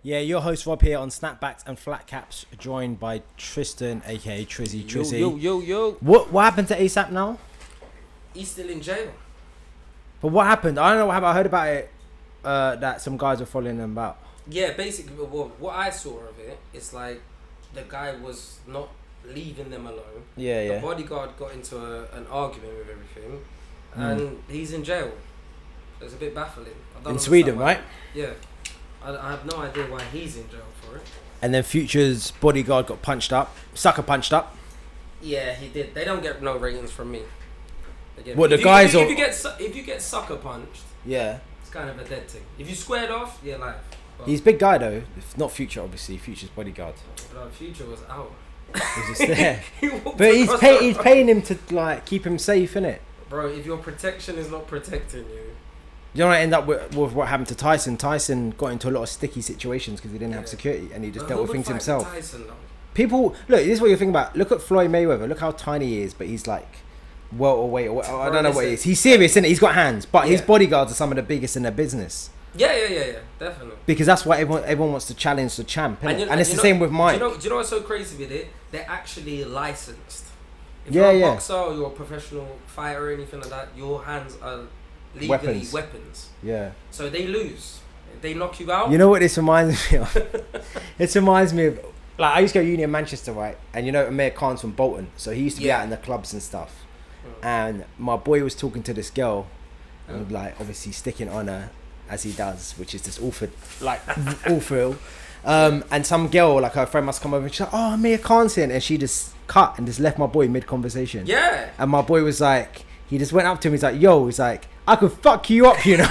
Yeah, your host Rob here on Snapbacks and Flat Caps, joined by Tristan, aka Trizzy. Yo. What happened to ASAP now? He's still in jail. But what happened? I don't know what happened. I heard about it, that some guys were following him about. Yeah, basically, what I saw of it, it's like the guy was not leaving them alone. Yeah. The bodyguard got into an argument with everything, and he's in jail. It's a bit baffling. In Sweden, right? Yeah. I have no idea why he's in jail for it. And then Future's bodyguard got sucker punched up. Yeah, he did. They don't get no ratings from me. What, the guys if you get sucker punched, yeah, it's kind of a dead thing. If you squared off, yeah, like. He's a big guy though. If not Future, obviously. Future's bodyguard. Future was out. He's just there. But he's paying him to like keep him safe, innit? Bro, if your protection is not protecting you. You don't want to end up with what happened to Tyson. Tyson got into a lot of sticky situations because he didn't have security and he just dealt with things himself. Tyson, People, look, this is what you're thinking about. Look at Floyd Mayweather. Look how tiny he is, but he's like welterweight. I don't know what he is. He's serious, isn't it? He's got hands, but his bodyguards are some of the biggest in their business. Yeah, definitely. Because that's why everyone wants to challenge the champ, innit? And it's the same with Mike. Do you know what's so crazy with it? They're actually licensed. If you're a boxer or you're a professional fighter or anything like that, your hands are legally weapons. Yeah. So they lose. If they knock you out. You know what this reminds me of? It reminds me of, like, I used to go to uni in Manchester, right? And you know Amir Khan's from Bolton, so he used to be out in the clubs and stuff. And my boy was talking to this girl, and like obviously sticking on her as he does, which is just awful, like awful. And some girl, like her friend, must come over and she's like, "Oh, Amir Khan's here," and she just cut and just left my boy mid conversation. Yeah. And my boy was like, he just went up to him. He's like, "Yo," he's like, "I could fuck you up, you know."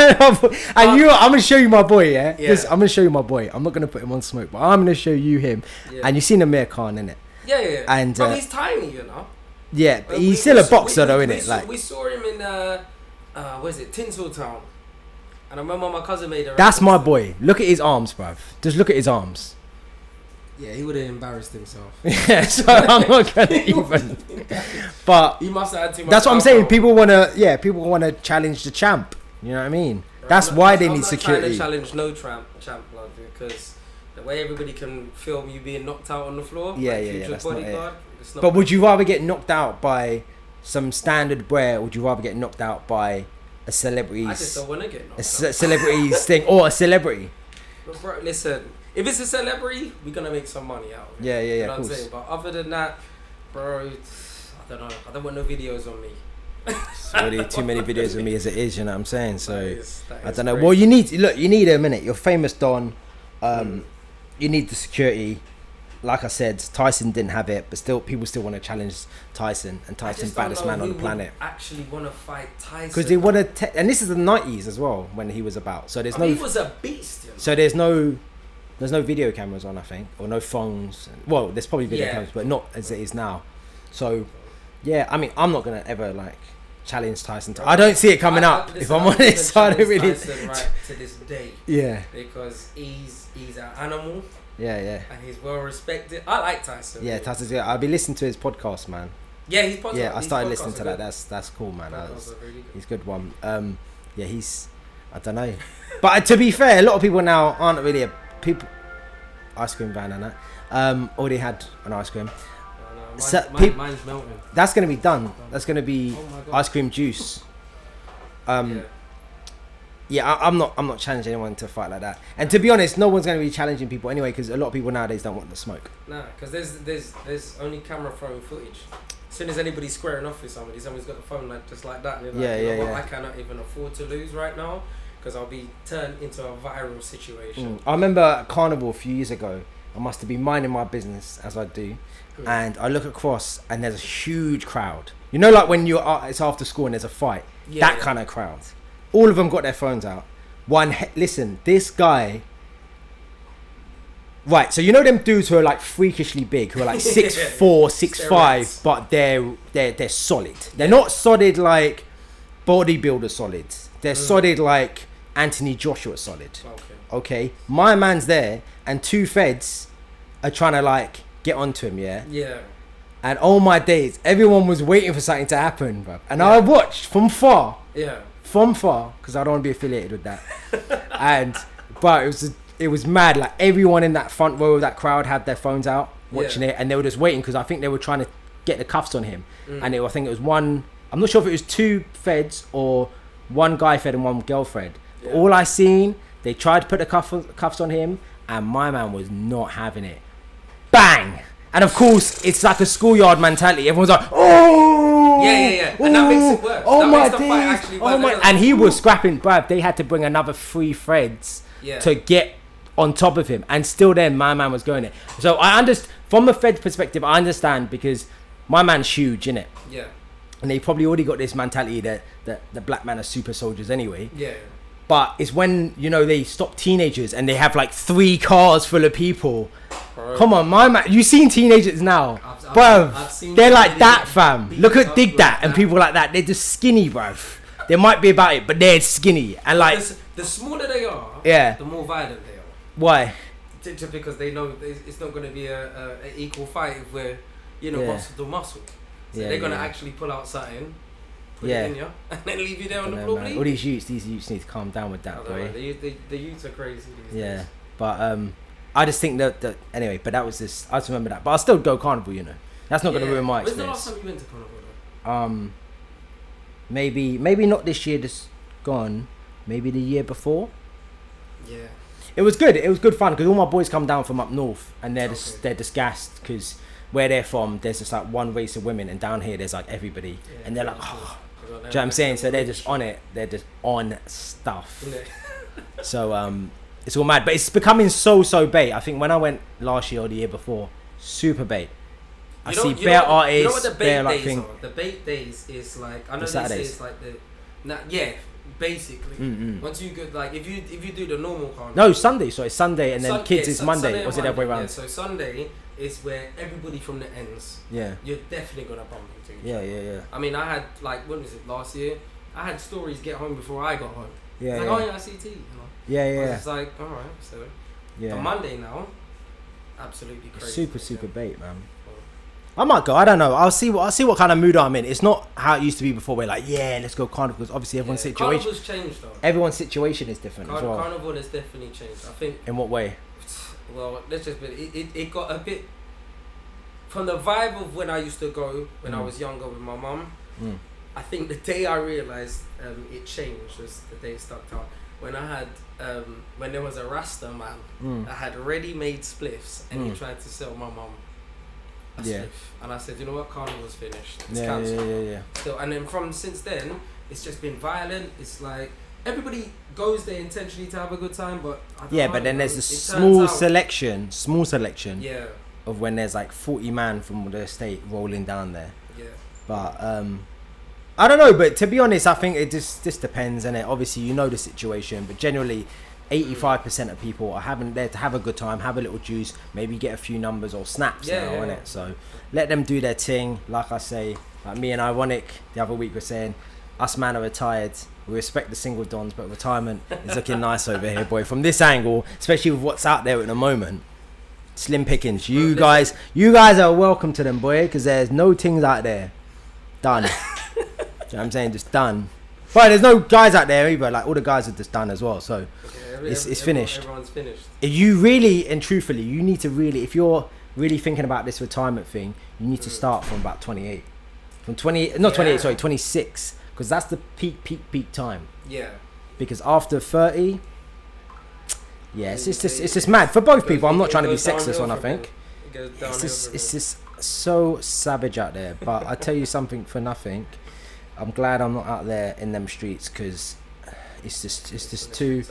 I'm gonna show you my boy, yeah. I'm gonna show you my boy. I'm not gonna put him on smoke, but I'm gonna show you him. Yeah. And you've seen Amir Khan, innit? Yeah. And but he's tiny, you know. Yeah, but he's still a boxer, though, innit? We saw him in where's it, Tinseltown, and I remember my cousin made a. That's my boy. Look at his arms, bruv. Just look at his arms. Yeah, he would have embarrassed himself. Yeah, so I'm not gonna even. But he must have had too much. That's what I'm saying. People wanna challenge the champ. You know what I mean? That's why they need security. I'm not trying to challenge no champ, blood, because the way everybody can film you being knocked out on the floor. Yeah. That's bodyguard, not it. But would you rather get knocked out by some standard brer, or would you rather get knocked out by a celebrity? I just don't want to get knocked out. A celebrity's thing, or a celebrity. But bro, listen. If it's a celebrity, we're gonna make some money out of it. Yeah. You know what I'm saying? But other than that, bro, I don't know. I don't want no videos on me. It's already too many videos of me as it is, you know what I'm saying? So that I don't know. crazy. Well, you need a minute. You're famous, Don. You need the security. Like I said, Tyson didn't have it, but people still want to challenge Tyson, and Tyson's baddest man on the planet. Actually, want to fight Tyson because they want to. And this is the 90s as well when he was about. So he was a beast. You know? So there's no video cameras on, I think, or no phones. Well, there's probably video cameras, but not as it is now. So yeah, I mean, I'm not gonna ever like challenge Tyson. I don't see it coming up. If I'm honest, I don't really. Tyson right to this day. Yeah. Because he's an animal. Yeah. And he's well respected. I like Tyson. Yeah, Tyson's good. I'll be listening to his podcast, man. Yeah, his podcast. Yeah, I started listening to that. That's cool, man. Really he's a good one. Yeah, I don't know. But to be fair, a lot of people now aren't really ice cream van and that. Already had an ice cream. Mine's melting. That's gonna be done. That's gonna be ice cream juice. Yeah, I'm not challenging anyone to fight like that. And to be honest, no one's going to be challenging people anyway, because a lot of people nowadays don't want the smoke. Nah, because there's only camera phone footage. As soon as anybody's squaring off with somebody's got the phone like just like that. Like, yeah. I cannot even afford to lose right now, because I'll be turned into a viral situation. I remember at Carnival a few years ago, I must have been minding my business as I do, and I look across and there's a huge crowd. You know, like when it's after school and there's a fight, kind of crowd. All of them got their phones out. Listen, this guy. Right, so you know them dudes who are like freakishly big, who are like 6'4", 6'5", but they're solid. They're not solid like bodybuilder solid. They're solid like Anthony Joshua solid. Okay. My man's there, and two feds are trying to like get onto him. Yeah. And all my days, everyone was waiting for something to happen, bro. And I watched from far. Yeah. From far, because I don't want to be affiliated with that. And But it was mad. Like everyone in that front row of that crowd had their phones out watching it, and they were just waiting because I think they were trying to get the cuffs on him. And I think it was one. I'm not sure if it was 2 feds or 1 guy fed and 1 girl fed. Yeah. All I seen, they tried to put the cuffs on him, and my man was not having it. Bang! And of course, it's like a schoolyard mentality. Everyone's like, oh! Yeah. And that makes it worse. Oh that my makes the fight days! actually Oh worse. my! And he was scrapping, bruv. They had to bring another 3 threads to get on top of him, and still then my man was going it. So I understand from the Fed perspective. I understand because my man's huge, innit? Yeah. And they probably already got this mentality that the black man are super soldiers anyway. Yeah. But it's when, you know, they stop teenagers and they have like 3 cars full of people. Bro. Come on, my man. You seen teenagers now? Bruv, they're like that, fam. Look at Dig That and people like that. They're just skinny, bruv. They might be about it, but they're skinny. And like... The smaller they are, the more violent they are. Why? Just because they know it's not going to be a equal fight if we're, you know, muscle to muscle. So they're going to actually pull out something, put it in you, and then leave you there on the floor. All these youths need to calm down with that, boy. The youths are crazy these days. But I just think that anyway, but that was this, I just remember that. But I'll still go carnival, you know. That's not going to ruin my experience. When's the last time you went to carnival though? Maybe not this year that's gone, maybe the year before. Yeah. It was good. It was good fun because all my boys come down from up north and they're just gassed because where they're from, there's just like one race of women, and down here there's like everybody, and they're like, oh, do you know what I'm saying? So they're just on it. They're just on stuff. So it's all mad, but it's becoming so bait. I think when I went last year or the year before, super bait. I see bare artists. You know what the bait bare, days like, are? The bait days is like, I know they say it's like basically. Once you go, like if you do the normal carnival. No, Sunday. So it's Sunday and then kids is Monday. Sunday or is it the other way around? Yeah, so Sunday is where everybody from the ends. Yeah. You're definitely gonna bump into each other. Yeah. I mean, I had like, when was it, last year? I had stories get home before I got home. Yeah. It's like, oh yeah, I see T. You know? Yeah. It's like, all right, so. Yeah. On Monday now, absolutely crazy. Super bait, man. I might go. I don't know. I'll see what kind of mood I'm in. It's not how it used to be before. We're like, yeah, let's go carnival, because obviously everyone's situation. Carnival's changed though. Everyone's situation is different as well. Carnival has definitely changed. I think. In what way? Well, let's just. It got a bit from the vibe of when I used to go when I was younger with my mum. I think the day I realised it changed was the day it stuck out. When I had when there was a Rasta man that had ready-made spliffs and he tried to sell my mum a spliff, and I said, you know what, carnival's finished. It's cancelled. Yeah. So, and then since then, it's just been violent. It's like everybody goes there intentionally to have a good time, but I don't know, but then there's a small selection yeah, of when there's like 40 man from the estate rolling down there. Yeah. But I don't know, but to be honest, I think it just depends, and obviously you know the situation, but generally 85% of people are having there to have a good time, have a little juice, maybe get a few numbers or snaps innit? So let them do their thing. Like I say, like me and Ironic the other week were saying, us man are retired. We respect the single dons, but retirement is looking nice over here, boy. From this angle, especially with what's out there at the moment, slim pickings. You guys are welcome to them, boy, because there's no things out there. Done. You know what I'm saying? Just done. But there's no guys out there either. Like all the guys are just done as well. So it's finished. Everyone's finished. If you really and truthfully, you need to really, if you're really thinking about this retirement thing, you need to start from about 28. From 28, not 28, sorry, 26. Because that's the peak time. Yeah. Because after 30, it's just mad for both people. I'm not trying to be sexist on. I think it's just so savage out there. But I tell you something for nothing. I'm glad I'm not out there in them streets, because it's just too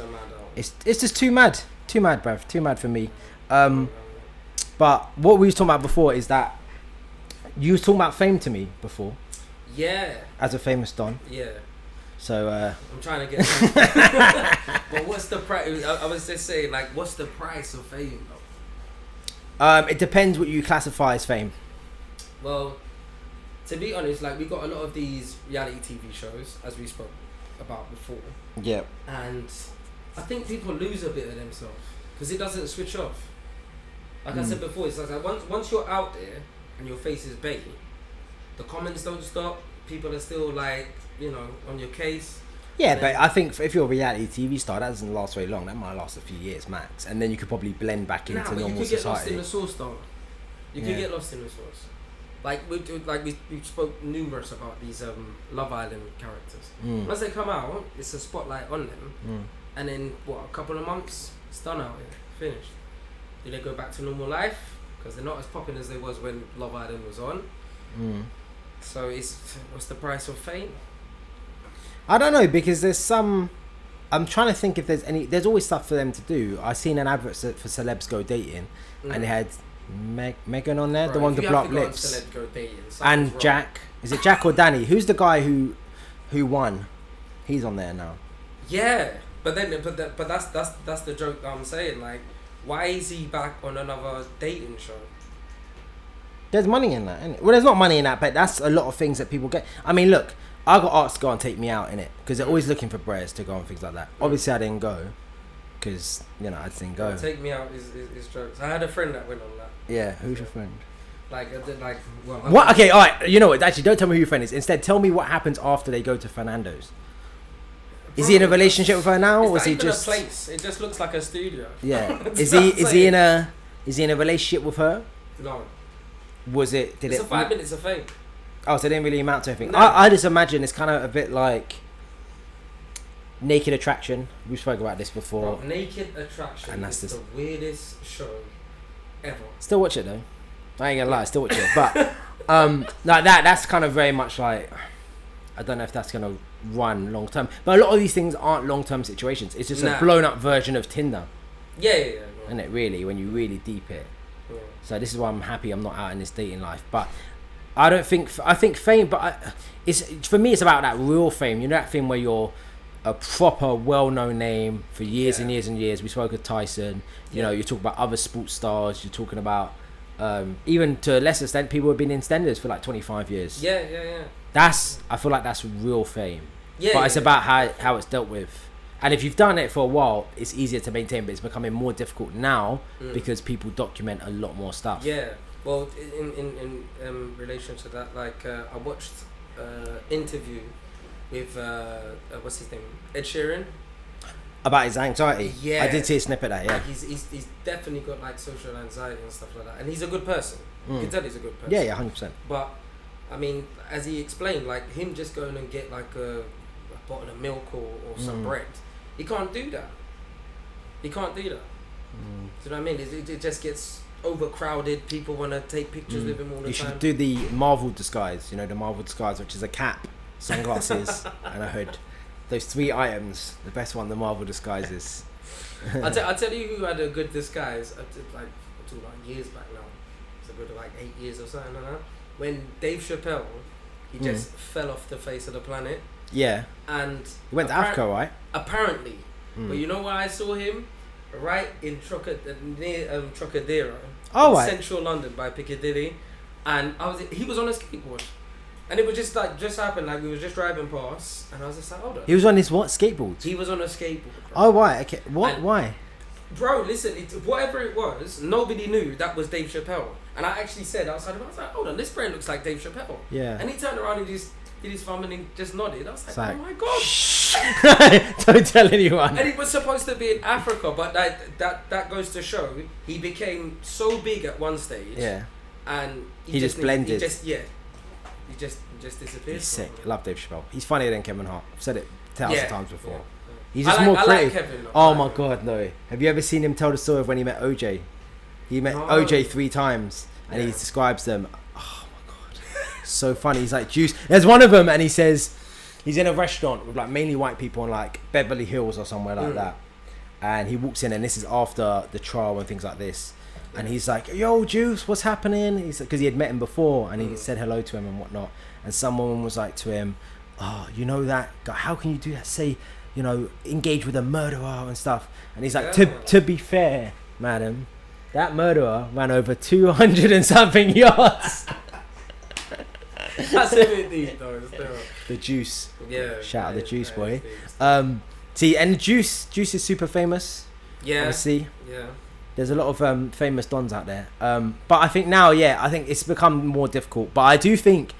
mad, bruv, too mad for me. But what we was talking about before is that you was talking about fame to me before. Yeah. As a famous don. Yeah. So I'm trying to get. But what's the price? I was just saying, like, what's the price of fame though? It depends what you classify as fame. Well, to be honest, like, we got a lot of these reality TV shows, as we spoke about before. Yeah. And I think people lose a bit of themselves because it doesn't switch off. Like I said before, it's like once you're out there and your face is bait, the comments don't stop. People are still like, you know, on your case. Yeah, And but then- I think if you're a reality TV star, that doesn't last very long. That might last a few years max, and then you could probably blend back into Nah, but you normal could get lost in society. the sauce, though. You Yeah. could get lost in the sauce. Like we spoke numerous about these Love Island characters. Mm. Once they come out, it's a spotlight on them, Mm. and then what? A couple of months, it's done out here, finished. Do they go back to normal life? Because they're not as popular as they was when Love Island was on. Mm. So what's the price of fame? I don't know, because there's some. I'm trying to think if there's any. There's always stuff for them to do. I seen an advert for Celebs Go Dating, and they had Megan on there, the one with the blocked lips, and Jack. Is it Jack or Danny? Who's the guy who won? He's on there now. Yeah, but that's the joke that I'm saying. Like, why is he back on another dating show? There's money in that, isn't it? Well, there's not money in that, but that's a lot of things that people get. I mean, look, I got asked to go and Take Me Out in it because they're always looking for breads to go and things like that. Obviously, I didn't go because I just didn't go. Take Me Out is jokes. I had a friend that went on that. Yeah, who's your friend? Like, well. What? Okay, all right. You know what? Actually, don't tell me who your friend is. Instead, tell me what happens after they go to Fernando's. Is he in a relationship with her now, or was he just? a place. It just looks like a studio. Yeah. That's Is what he? I'm Is he in a? Is he in a relationship with her? No. Was it? Did It's it? a 5 minutes of fame. Oh, so it didn't really amount to anything. No. I just imagine it's kind of a bit like Naked Attraction. We spoke about this before. Bro, Naked Attraction And that's is this- the weirdest show ever. Still watch it though. I ain't gonna lie, still watch it. But like that's kind of very much like, I don't know if that's gonna run long term. But a lot of these things aren't long term situations. It's just a Nah. blown up version of Tinder, Yeah. isn't it? Really, when you really deep it. Yeah. So this is why I'm happy I'm not out in this dating life. But I don't think I think fame. But it's for me, it's about that real fame. You know that thing where you're a proper well-known name for years and years and years. We spoke of Tyson. You know, you talk about other sports stars. You're talking about even to a lesser extent, people have been in EastEnders for like 25 years. Yeah. I feel like that's real fame. Yeah. But it's about how it's dealt with. And if you've done it for a while, it's easier to maintain, but it's becoming more difficult now because people document a lot more stuff. Yeah. Well, in relation to that, like I watched interview with what's his name, Ed Sheeran. About his anxiety. Yeah. I did see a snippet of that, yeah. Like he's definitely got like social anxiety and stuff like that, and he's a good person. You can tell he's a good person. Yeah, 100%. But I mean, as he explained, like him just going and get like a bottle of milk or some bread, he can't do that. He can't do that. Do you know what I mean? It just gets overcrowded. People want to take pictures with him all the You time. should do the Marvel disguise, the Marvel disguise, which is a cap, sunglasses, and a hood. Those 3 items, the best one, the Marvel disguises. I'll tell you who had a good disguise. I did like years back now. It's a good 8 years or something like that. When Dave Chappelle, he just fell off the face of the planet. Yeah. And He went to Africa, right? Apparently, but you know where I saw him? Right in near Trocadero, Oh, in right. central London by Piccadilly, and he was on a skateboard, and it was just happened we were just driving past, and I was just like, hold on. He was on his what? Skateboard? He was on a skateboard. Bro. Oh, right. Okay. What? And- Why? Bro, listen, whatever it was, nobody knew that was Dave Chappelle. And I actually said outside of it, I was like, hold on, this brand looks like Dave Chappelle. Yeah. And he turned around and just did his thumb and he just nodded. I was It's like, like, oh my God. Don't tell anyone. And he was supposed to be in Africa, but that goes to show he became so big at one stage. Yeah. And He just blended. He just disappeared. He's sick. from I love Dave Chappelle. He's funnier than Kevin Hart. I've said it 1,000 times before. Yeah. He's just I more like creative. Kevin, though. Oh I my like God, no. Have you ever seen him tell the story of when he met OJ? He met No. OJ 3 times and he Yeah. describes them. Oh my God. So funny. He's like, juice. There's one of them and he says, he's in a restaurant with mainly white people in Beverly Hills or somewhere like that. And he walks in and this is after the trial and things like this. And he's like, yo, Juice, what's happening? He's because he had met him before and he said hello to him and whatnot. And someone was like to him, oh, you know that guy, how can you do that? Say, engage with a murderer and stuff. And he's like, to be fair, madam, that murderer ran over 200 and something yards. That's a bit deep though. Still. The Juice. Yeah. Shout out the Juice, that boy. is deep. See, and the Juice is super famous. Yeah. Obviously. Yeah. There's a lot of famous dons out there. But I think now, I think it's become more difficult. But I do think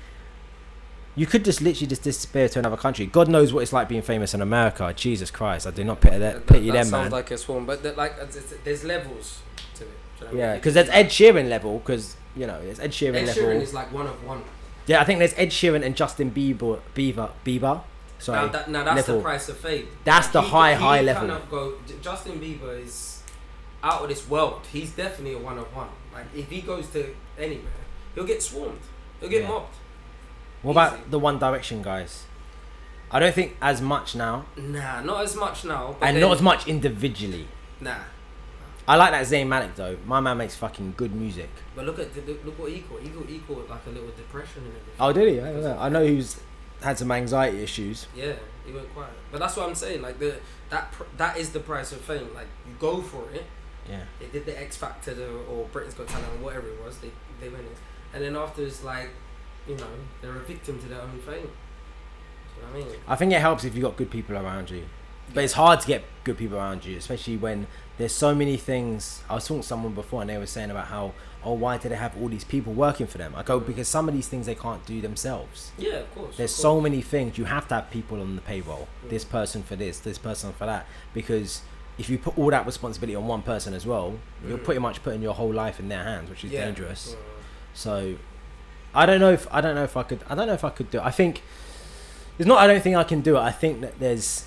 You could just literally just disappear to another country. God knows what it's like being famous in America. Jesus Christ, I do not pity them, man. Sounds like a swarm, but there's levels to it. Do you know Yeah, because there's Ed Sheeran level, because there's Ed Sheeran level. Ed Sheeran is like one of one. Yeah, I think there's Ed Sheeran and Justin Bieber. Sorry. Now that's the price of fame. That's the high level. Kind of Justin Bieber is out of this world. He's definitely a one of one. Like if he goes to anywhere, he'll get swarmed. He'll get mobbed. What about the One Direction guys? I don't think as much now. Nah, not as much now. And not as much individually. Nah. I like that Zayn Malik though. My man makes fucking good music. But look what he caught. He caught like a little depression and everything. Oh, did he? I don't know. I know he's had some anxiety issues. Yeah, he went quiet. But that's what I'm saying. Like that is the price of fame. Like you go for it. Yeah. They did the X Factor or Britain's Got Talent or whatever it was. They win it, and then after it's like, they're a victim to their own fame. Do you know what I mean? I think it helps if you got good people around you, but it's hard to get good people around you, especially when there's so many things. I was talking to someone before, and they were saying about how, why do they have all these people working for them? I go, because some of these things they can't do themselves. Yeah, of course. There's so many things you have to have people on the payroll. This person for this person for that, because if you put all that responsibility on one person as well, you're pretty much putting your whole life in their hands, which is dangerous. So I don't know if I could do it. I think it's not I don't think I can do it. I think that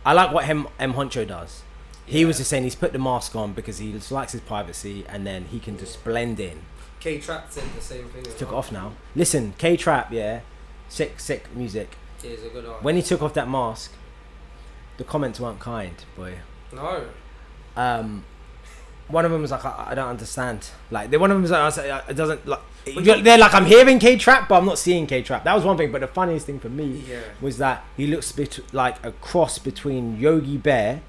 I like what M Honcho does. He was just saying he's put the mask on because he just likes his privacy, and then he can just blend in. K-Trap said the same thing. He took it off now. Listen, K-Trap, sick music. Yeah, he's a good artist. When he took off that mask, the comments weren't kind, boy. No. One of them was like, I don't understand. Like, one of them was like, it doesn't like. They're like, I'm hearing K-Trap, but I'm not seeing K-Trap. That was one thing. But the funniest thing for me was that he looks like a cross between Yogi Bear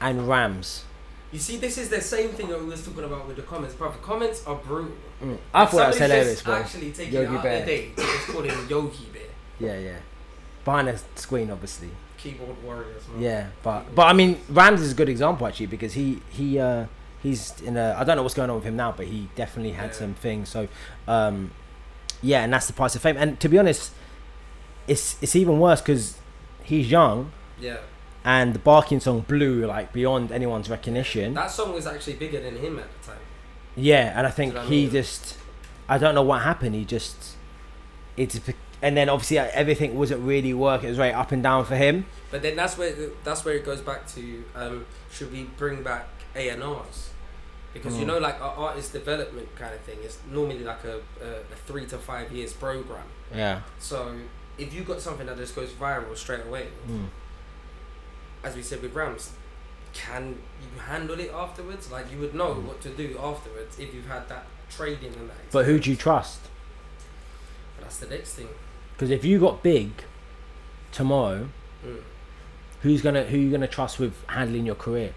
and Rams. You see, this is the same thing that we was talking about with the comments. Bro, the comments are brutal. I thought that was hilarious, bro. Actually taking Yogi it out Bear. Of the day to just call him Yogi Bear. Yeah. Behind the screen, obviously. Keyboard warriors, man. Yeah, but I mean, Rams is a good example actually, because he's in a, I don't know what's going on with him now, but he definitely had some things. So, and that's the price of fame. And to be honest, it's even worse because he's young. Yeah. And the Barking song blew like beyond anyone's recognition. That song was actually bigger than him at the time. Yeah, and I think I don't know what happened. And then obviously everything wasn't really working. It was very up and down for him. But then that's where it goes back to should we bring back A&Rs? Because like our artist development kind of thing is normally like a 3 to 5 years program. Yeah. So if you got something that just goes viral straight away, as we said with Rams, can you handle it afterwards? Like you would know what to do afterwards if you've had that trading and that experience. But who do you trust? That's the next thing. Because if you got big tomorrow, who you gonna trust with handling your career?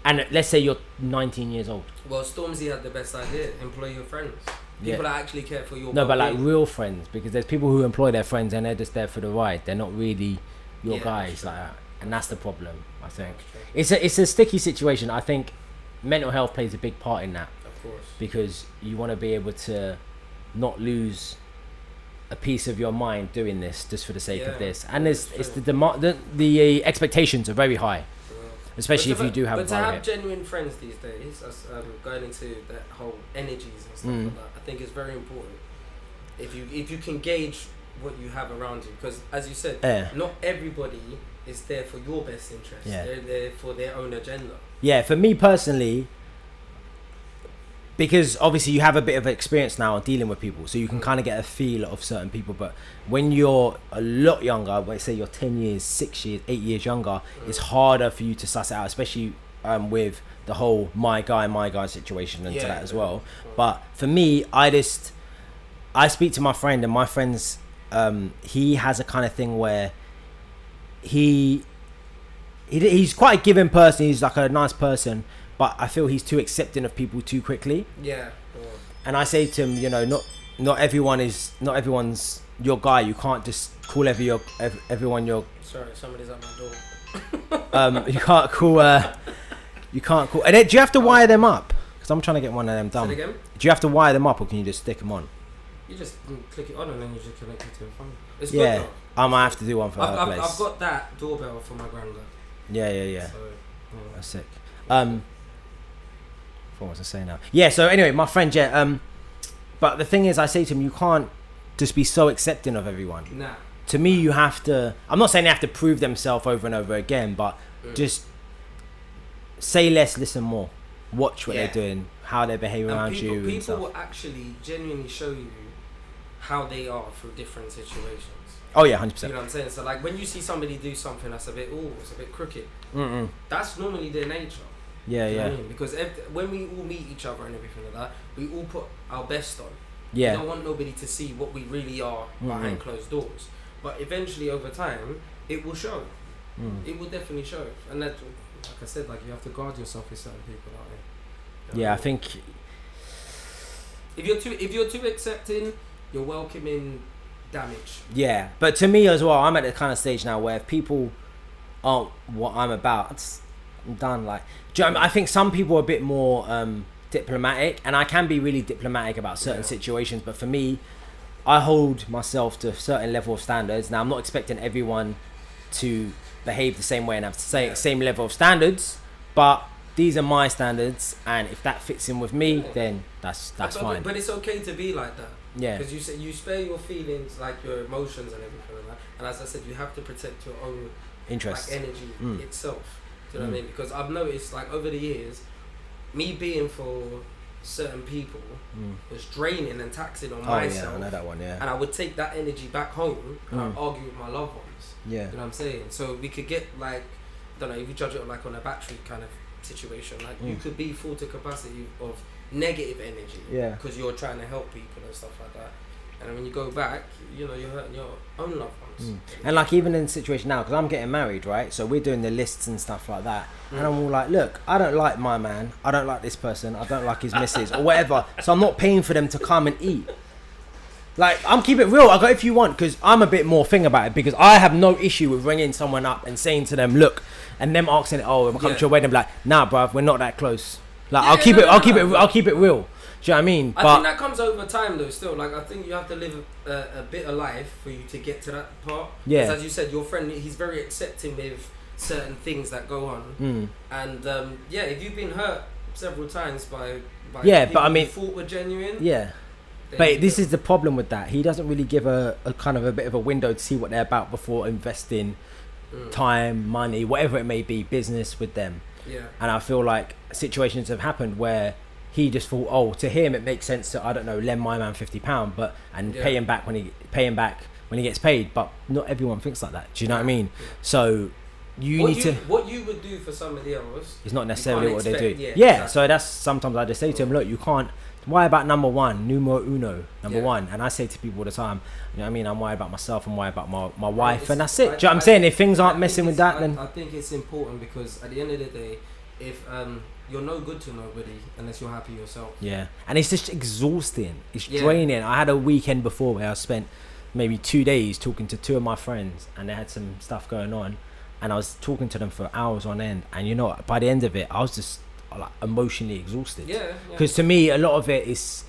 And let's say you're 19 years old. Well, Stormzy had the best idea: employ your friends. People that actually care for your. No, but like real friends, because there's people who employ their friends and they're just there for the ride. They're not really your guys like that, and that's the problem. I think it's a sticky situation. I think mental health plays a big part in that. Of course. Because you want to be able to not lose a piece of your mind doing this just for the sake of this, and it's the expectations are very high, especially if you do have. But to have genuine friends these days, going into that whole energies and stuff like that, I think is very important. If you can gauge what you have around you, because as you said, not everybody is there for your best interest. They're there for their own agenda. Yeah, for me personally. Because obviously you have a bit of experience now dealing with people, so you can kind of get a feel of certain people. But when you're a lot younger, let's say you're 10 years, 6 years, 8 years younger, it's harder for you to suss it out, especially with the whole my guy situation and to that as well. But for me, I speak to my friend, and my friend's he has a kind of thing where he's quite a giving person. He's like a nice person. But I feel he's too accepting of people too quickly. Yeah. And I say to him, not everyone's your guy. You can't just call everyone your. Sorry, somebody's at my door. You can't call. And then, do you have to wire them up? Because I'm trying to get one of them done. Say it again? Do you have to wire them up, or can you just stick them on? You just click it on and then you just connect it to your phone. It's Yeah. good though. I might have to do one for her place. I've got that doorbell for my granddad. Yeah. So, yeah. That's sick. What was I saying now? Yeah, so anyway, my friend Jet, but the thing is, I say to him, you can't just be so accepting of everyone. Nah. To me, you have to, I'm not saying they have to prove themselves over and over again, but just say less, listen more. Watch what they're doing, how they behave around you. People and stuff. will actually genuinely show you how they are through different situations. Oh yeah, 100%. You know what I'm saying? So like when you see somebody do something that's it's a bit crooked, that's normally their nature. Yeah, you know yeah. what I mean? Because when we all meet each other and everything like that, we all put our best on. Yeah. We don't want nobody to see what we really are behind closed doors. But eventually, over time, it will show. It will definitely show. And that, like I said, like you have to guard yourself with certain people out there. Yeah, I think if you're too accepting, you're welcoming damage. Yeah, but to me as well, I'm at the kind of stage now where if people aren't what I'm about, I'm done. Like, do you know what I mean? I think some people are a bit more diplomatic, and I can be really diplomatic about certain situations. But for me, I hold myself to a certain level of standards. Now, I'm not expecting everyone to behave the same way and have the same level of standards, but these are my standards, and if that fits in with me, then that's fine. But it's okay to be like that. Yeah. Because you say you spare your feelings, like your emotions and everything like that. And as I said, you have to protect your own interest, like energy itself. Do you know what I mean? Because I've noticed, like over the years, me being for certain people was draining and taxing on myself. Yeah, I know that one. Yeah. And I would take that energy back home and I'd argue with my loved ones. Yeah. You know what I'm saying? So we could get like, I don't know, if you judge it like on a battery kind of situation, like you could be full to capacity of negative energy. Yeah. Because you're trying to help people and stuff like that. And then when you go back, you know, you're hurting your own loved ones. And like even in the situation now, because I'm getting married, right? So we're doing the lists and stuff like that. And I'm all like, look, I don't like my man. I don't like this person. I don't like his missus or whatever. So I'm not paying for them to come and eat. Like, I'm keeping it real. I go, if you want, because I'm a bit more thing about it, because I have no issue with ringing someone up and saying to them, look, and them asking, oh, I'm coming to your wedding. Like, nah, bruv, we're not that close. Like, I'll keep it real. Do you know what I mean? I think that comes over time though. Still, like I think you have to live a bit of life for you to get to that part. Yeah. As you said, your friend, he's very accepting with certain things that go on. And if you've been hurt several times by yeah, people but I mean, you thought were genuine. Yeah. But this is the problem with that. He doesn't really give a kind of a bit of a window to see what they're about before investing time, money, whatever it may be, business with them. Yeah. And I feel like situations have happened where he just thought, oh, to him it makes sense to, I don't know, lend my man £50, pay him back when he gets paid. But not everyone thinks like that. Do you know what I mean? So what you would do for somebody else is not necessarily what they do. Yeah. Exactly. So that's sometimes I just say to him, look, you can't. Why about number one, numero uno, number one? And I say to people all the time, you know what I mean? I'm worried about myself, I'm worried about my wife, and that's it. Do you know what I'm saying? If things aren't messing with that, then I think it's important because at the end of the day, if you're no good to nobody unless you're happy yourself. Yeah, and it's just exhausting. It's draining. I had a weekend before where I spent maybe 2 days talking to two of my friends, and they had some stuff going on, and I was talking to them for hours on end. And you know, by the end of it, I was just like emotionally exhausted. Yeah. Because to me, a lot of it is,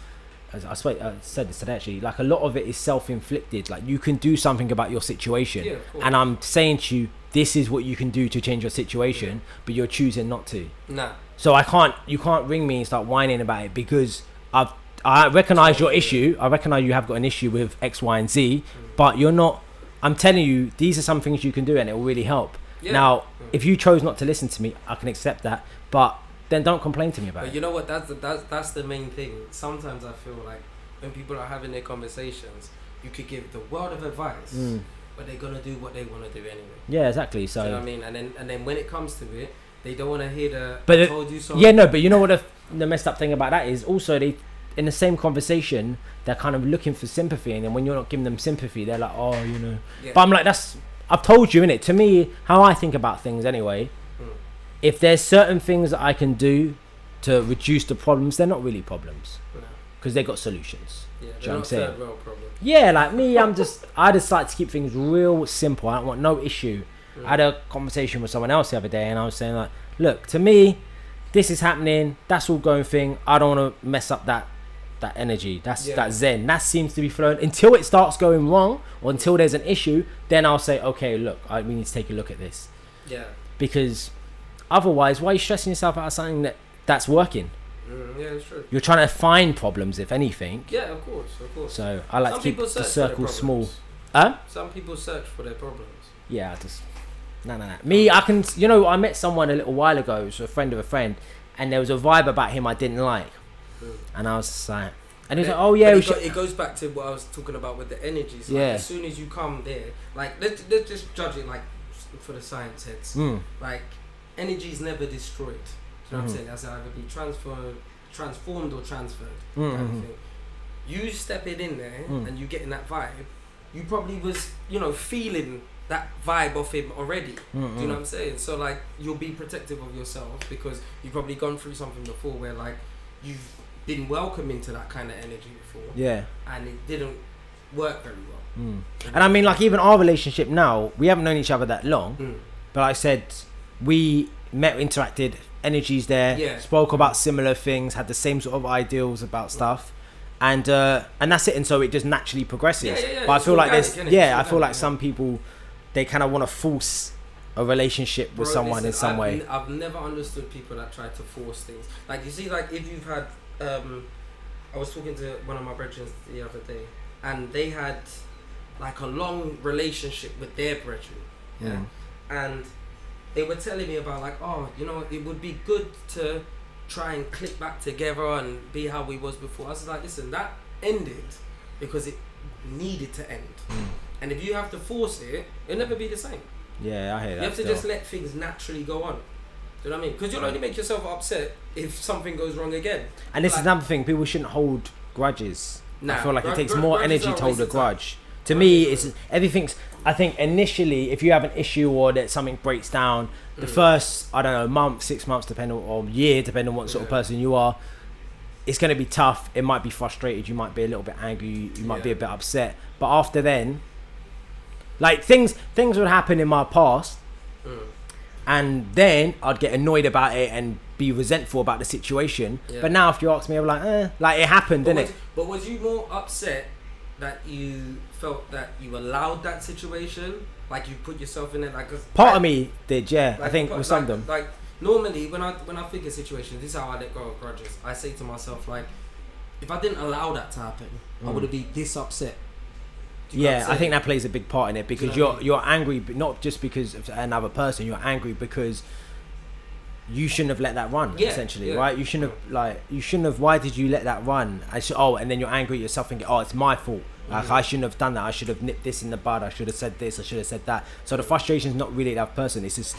as I said this today actually, like a lot of it is self-inflicted. Like you can do something about your situation, and I'm saying to you, this is what you can do to change your situation, but you're choosing not to. Nah. So you can't ring me and start whining about it because I recognise your issue. I recognise you have got an issue with X, Y, and Z, but you're not. I'm telling you, these are some things you can do, and it will really help. Yeah. Now, if you chose not to listen to me, I can accept that, but then don't complain to me about it. But you know what? That's the main thing. Sometimes I feel like when people are having their conversations, you could give the world of advice, but they're gonna do what they want to do anyway. Yeah, exactly. So you know what I mean? And then when it comes to it, they don't want to hear told you so. Yeah, no, but you know what the messed up thing about that is also they, in the same conversation, they're kind of looking for sympathy, and then when you're not giving them sympathy, they're like, oh, you know. Yeah. But I'm like, I've told you, innit? To me, how I think about things anyway, if there's certain things that I can do to reduce the problems, they're not really problems. Because they got solutions. Yeah, do you know what I'm saying? Real problem. Yeah, like me, I just like to keep things real simple. I don't want no issue. I had a conversation with someone else the other day, and I was saying like, look, to me, this is happening. That's all going thing. I don't want to mess up that that energy, that's Yeah. that zen, that seems to be flowing until it starts going wrong or until there's an issue. Then I'll say, okay, look, we need to take a look at this, Yeah. because otherwise, why are you stressing yourself out of something that's working? Yeah, it's true. You're trying to find problems, if anything. Yeah, of course. So I like Some to keep people the search for their circle small. problems. Some people search for their problems. Yeah, I just no. Me, I can. You know, I met someone a little while ago. It was a friend of a friend, and there was a vibe about him I didn't like, and I was just like, and he was like, oh yeah, it goes back to what I was talking about with the energies. Like, as soon as you come there, like let's just judge it like for the science heads. Like energy's never destroyed. You know what I'm saying? That's either be transformed or transferred. Kind of thing. You stepping in there and you getting that vibe, you probably was, feeling that vibe off him already. Do you know what I'm saying? So like you'll be protective of yourself because you've probably gone through something before where like you've been welcome into that kind of energy before. Yeah. And it didn't work very well. And I mean, like, even our relationship now, we haven't known each other that long, but like I said, we met, interacted, energies there, spoke about similar things, had the same sort of ideals about stuff, and that's it. And so it just naturally progresses. But I feel like I feel like some people, they kind of want to force a relationship with someone in some way. I've never understood people that try to force things. Like, you see, like if you've had, I was talking to one of my brethren the other day, and they had like a long relationship with their brethren, and they were telling me about like, it would be good to try and click back together and be how we was before. I was like, listen, that ended because it needed to end. And if you have to force it, it'll never be the same. Yeah, I hear that. You have to just let things naturally go on. Do you know what I mean? Because you'll only make yourself upset if something goes wrong again. And this is another thing, people shouldn't hold grudges. I feel like it takes more energy to hold a grudge. To me, it's everything's. I think initially, if you have an issue or that something breaks down, the first, I don't know, month, 6 months, depending or year, depending on what sort of person you are, it's going to be tough. It might be frustrated. You might be a little bit angry. You might be a bit upset. But after then, like things would happen in my past, and then I'd get annoyed about it and be resentful about the situation. But now, if you ask me, I'm like it happened, didn't it? But was you more upset that you felt that you allowed that situation, like you put yourself in it, like part of me did, like, I think with some of them. Like normally, when I think of situations, this is how I let go of grudges. I say to myself, like, if I didn't allow that to happen, I would have been this upset. I think that plays a big part in it because you're angry, but not just because of another person. You're angry because you shouldn't have let that run, essentially, right? You shouldn't have. Why did you let that run? And then you're angry at yourself and it's my fault. Like, I shouldn't have done that. I should have nipped this in the bud. I should have said this. I should have said that. So the frustration is not really the other person. It's just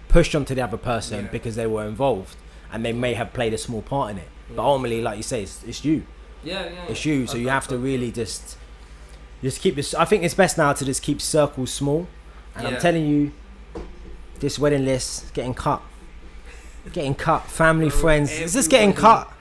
pushed onto the other person because they were involved and they may have played a small part in it. But ultimately, like you say, it's you. It's you. So you have to really just keep this. I think it's best now to just keep circles small. And I'm telling you, this wedding list is getting cut. Family, friends, it's just getting cut.